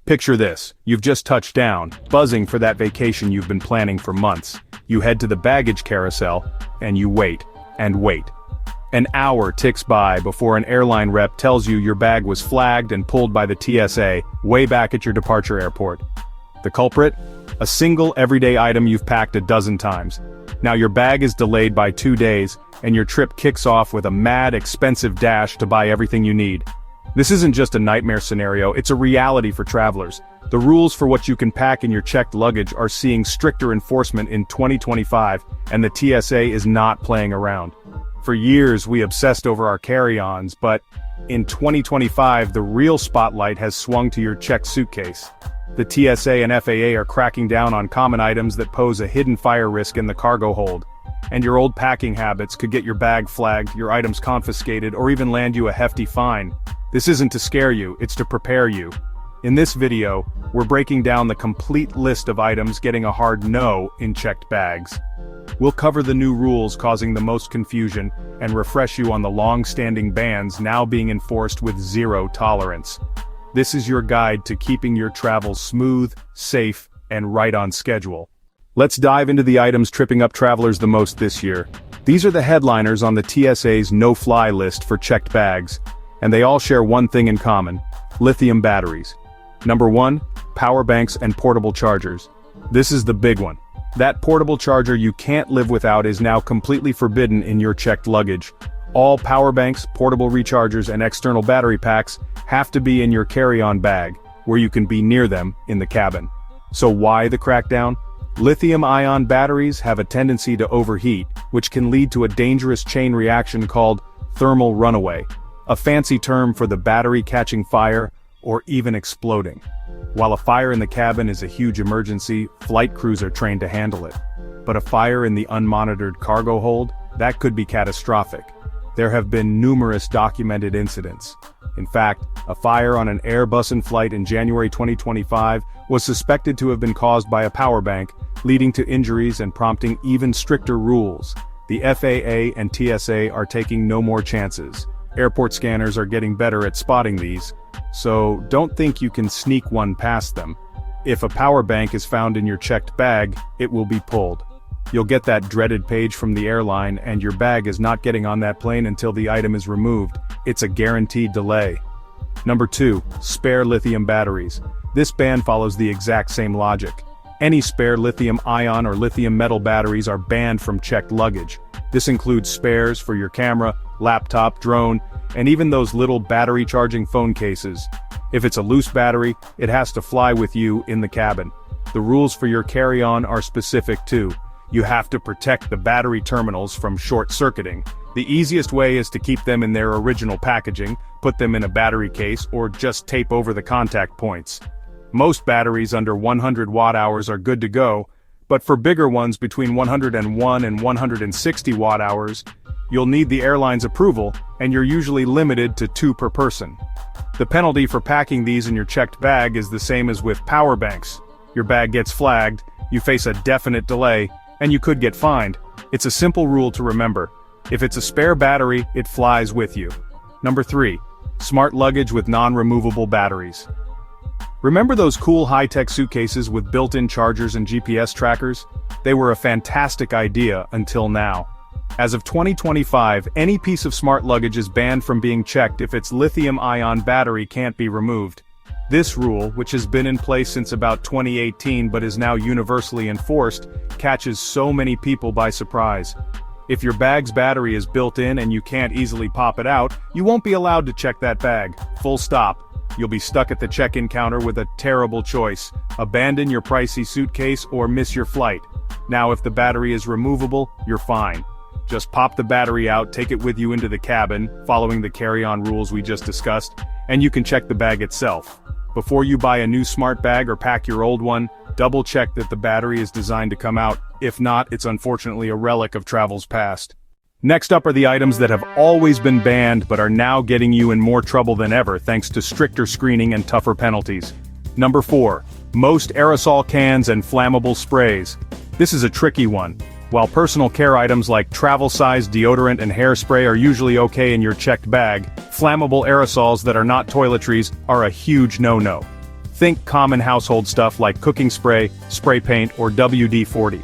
Picture this, you've just touched down, buzzing for that vacation you've been planning for months. You head to the baggage carousel, and you wait, and wait. An hour ticks by before an airline rep tells you your bag was flagged and pulled by the TSA, way back at your departure airport. The culprit? A single everyday item you've packed a dozen times. Now your bag is delayed by 2 days, and your trip kicks off with a mad, expensive dash to buy everything you need. This isn't just a nightmare scenario, it's a reality for travelers. The rules for what you can pack in your checked luggage are seeing stricter enforcement in 2025, and the TSA is not playing around. For years we obsessed over our carry-ons, but in 2025 the real spotlight has swung to your checked suitcase. The TSA and FAA are cracking down on common items that pose a hidden fire risk in the cargo hold. And your old packing habits could get your bag flagged, your items confiscated, or even land you a hefty fine. This isn't to scare you, it's to prepare you. In this video, we're breaking down the complete list of items getting a hard no in checked bags. We'll cover the new rules causing the most confusion, and refresh you on the long-standing bans now being enforced with zero tolerance. This is your guide to keeping your travels smooth, safe, and right on schedule. Let's dive into the items tripping up travelers the most this year. These are the headliners on the TSA's no-fly list for checked bags, and they all share one thing in common: lithium batteries. Number 1, power banks and portable chargers. This is the big one. That portable charger you can't live without is now completely forbidden in your checked luggage. All power banks, portable rechargers, and external battery packs have to be in your carry-on bag, where you can be near them in the cabin. So why the crackdown? Lithium-ion batteries have a tendency to overheat, which can lead to a dangerous chain reaction called thermal runaway, a fancy term for the battery catching fire or even exploding. While a fire in the cabin is a huge emergency, flight crews are trained to handle it. But a fire in the unmonitored cargo hold? That could be catastrophic. There have been numerous documented incidents. In fact, a fire on an Airbus flight in January 2025 was suspected to have been caused by a power bank, leading to injuries and prompting even stricter rules. The FAA and TSA are taking no more chances. Airport scanners are getting better at spotting these, so don't think you can sneak one past them. If a power bank is found in your checked bag, it will be pulled. You'll get that dreaded page from the airline, and your bag is not getting on that plane until the item is removed. It's a guaranteed delay. Number 2, spare lithium batteries. This ban follows the exact same logic. Any spare lithium-ion or lithium metal batteries are banned from checked luggage. This includes spares for your camera, laptop, drone, and even those little battery charging phone cases. If it's a loose battery, it has to fly with you in the cabin. The rules for your carry-on are specific too. You have to protect the battery terminals from short-circuiting. The easiest way is to keep them in their original packaging, put them in a battery case, or just tape over the contact points. Most batteries under 100 watt-hours are good to go, but for bigger ones between 101 and 160 watt-hours, you'll need the airline's approval, and you're usually limited to 2 per person. The penalty for packing these in your checked bag is the same as with power banks. Your bag gets flagged, you face a definite delay, and you could get fined. It's a simple rule to remember. If it's a spare battery, it flies with you. Number 3, smart luggage with non-removable batteries. Remember those cool high-tech suitcases with built-in chargers and GPS trackers? They were a fantastic idea until now. As of 2025, any piece of smart luggage is banned from being checked if its lithium-ion battery can't be removed. This rule, which has been in place since about 2018 but is now universally enforced, catches so many people by surprise. If your bag's battery is built in and you can't easily pop it out, you won't be allowed to check that bag. Full stop. You'll be stuck at the check-in counter with a terrible choice: abandon your pricey suitcase or miss your flight. Now if the battery is removable, you're fine. Just pop the battery out, take it with you into the cabin, following the carry-on rules we just discussed, and you can check the bag itself. Before you buy a new smart bag or pack your old one, double-check that the battery is designed to come out. If not, it's unfortunately a relic of travels past. Next up are the items that have always been banned but are now getting you in more trouble than ever thanks to stricter screening and tougher penalties. Number 4. Most aerosol cans and flammable sprays. This is a tricky one. While personal care items like travel-sized deodorant and hairspray are usually okay in your checked bag, flammable aerosols that are not toiletries are a huge no-no. Think common household stuff like cooking spray, spray paint, or WD-40.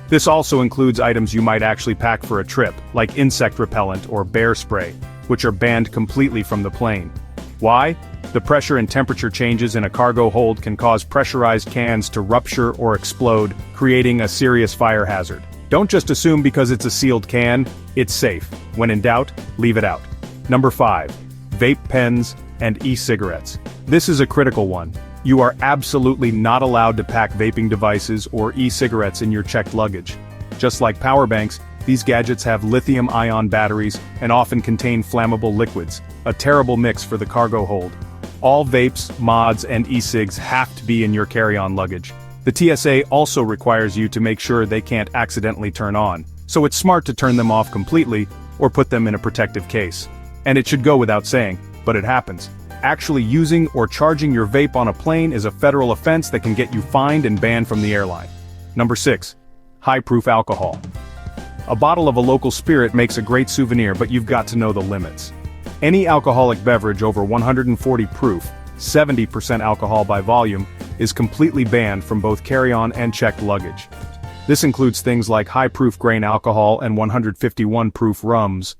This also includes items you might actually pack for a trip, like insect repellent or bear spray, which are banned completely from the plane. Why? The pressure and temperature changes in a cargo hold can cause pressurized cans to rupture or explode, creating a serious fire hazard. Don't just assume because it's a sealed can, it's safe. When in doubt, leave it out. Number 5. Vape pens and e-cigarettes. This is a critical one. You are absolutely not allowed to pack vaping devices or e-cigarettes in your checked luggage. Just like power banks, these gadgets have lithium-ion batteries and often contain flammable liquids, a terrible mix for the cargo hold. All vapes, mods, and e-cigs have to be in your carry-on luggage. The TSA also requires you to make sure they can't accidentally turn on, so it's smart to turn them off completely or put them in a protective case. And it should go without saying, but it happens. Actually using or charging your vape on a plane is a federal offense that can get you fined and banned from the airline. Number 6. High-proof alcohol. A bottle of a local spirit makes a great souvenir, but you've got to know the limits. Any alcoholic beverage over 140 proof, 70% alcohol by volume, is completely banned from both carry-on and checked luggage. This includes things like high-proof grain alcohol and 151 proof rums.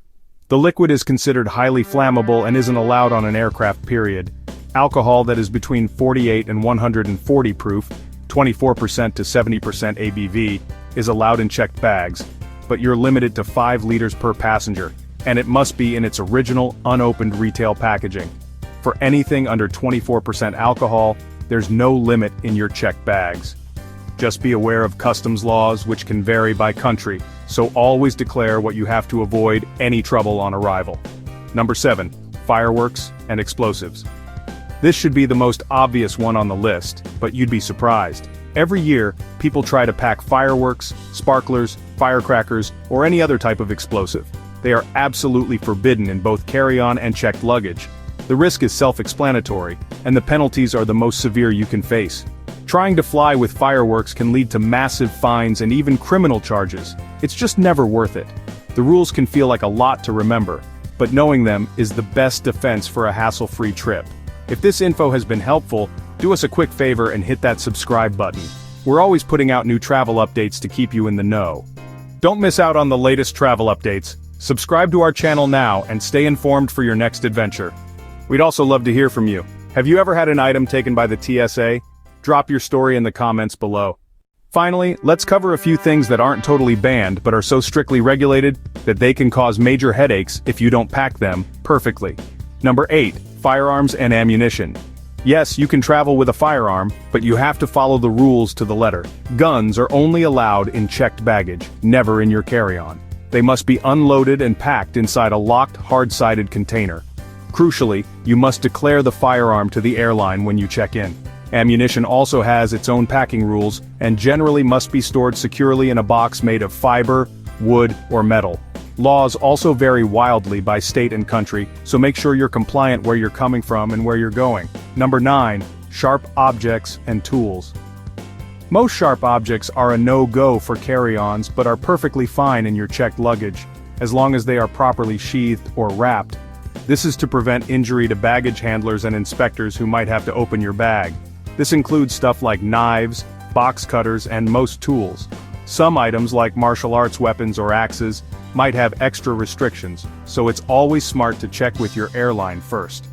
The liquid is considered highly flammable and isn't allowed on an aircraft, period. Alcohol that is between 48 and 140 proof, 24% to 70% ABV, is allowed in checked bags, but you're limited to 5 liters per passenger, and it must be in its original, unopened retail packaging. For anything under 24% alcohol, there's no limit in your checked bags. Just be aware of customs laws, which can vary by country, so always declare what you have to avoid any trouble on arrival. Number 7. Fireworks and explosives. This should be the most obvious one on the list, but you'd be surprised. Every year, people try to pack fireworks, sparklers, firecrackers, or any other type of explosive. They are absolutely forbidden in both carry-on and checked luggage. The risk is self-explanatory, and the penalties are the most severe you can face. Trying to fly with fireworks can lead to massive fines and even criminal charges. It's just never worth it. The rules can feel like a lot to remember, but knowing them is the best defense for a hassle-free trip. If this info has been helpful, do us a quick favor and hit that subscribe button. We're always putting out new travel updates to keep you in the know. Don't miss out on the latest travel updates. Subscribe to our channel now and stay informed for your next adventure. We'd also love to hear from you. Have you ever had an item taken by the TSA? Drop your story in the comments below. Finally, let's cover a few things that aren't totally banned but are so strictly regulated that they can cause major headaches if you don't pack them perfectly. Number 8. Firearms and ammunition. Yes, you can travel with a firearm, but you have to follow the rules to the letter. Guns are only allowed in checked baggage, never in your carry-on. They must be unloaded and packed inside a locked, hard-sided container. Crucially, you must declare the firearm to the airline when you check in. Ammunition also has its own packing rules, and generally must be stored securely in a box made of fiber, wood, or metal. Laws also vary wildly by state and country, so make sure you're compliant where you're coming from and where you're going. Number 9. Sharp objects and tools. Most sharp objects are a no-go for carry-ons but are perfectly fine in your checked luggage, as long as they are properly sheathed or wrapped. This is to prevent injury to baggage handlers and inspectors who might have to open your bag. This includes stuff like knives, box cutters, and most tools. Some items like martial arts weapons or axes might have extra restrictions, so it's always smart to check with your airline first.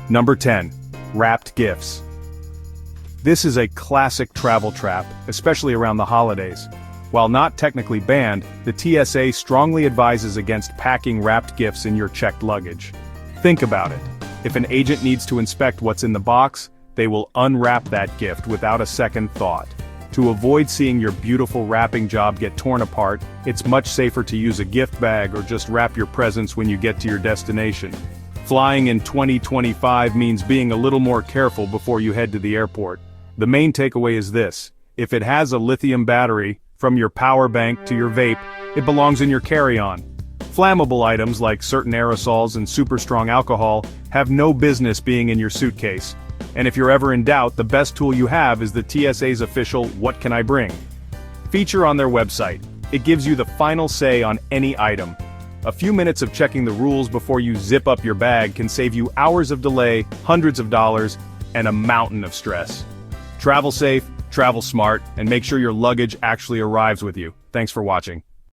Number 10. Wrapped gifts. This is a classic travel trap, especially around the holidays. While not technically banned, the TSA strongly advises against packing wrapped gifts in your checked luggage. Think about it. If an agent needs to inspect what's in the box, they will unwrap that gift without a second thought. To avoid seeing your beautiful wrapping job get torn apart, it's much safer to use a gift bag or just wrap your presents when you get to your destination. Flying in 2025 means being a little more careful before you head to the airport. The main takeaway is this: if it has a lithium battery, from your power bank to your vape, it belongs in your carry-on. Flammable items like certain aerosols and super strong alcohol have no business being in your suitcase. And if you're ever in doubt, the best tool you have is the TSA's official "What Can I Bring?" feature on their website. It gives you the final say on any item. A few minutes of checking the rules before you zip up your bag can save you hours of delay, hundreds of dollars, and a mountain of stress. Travel safe, travel smart, and make sure your luggage actually arrives with you. Thanks for watching.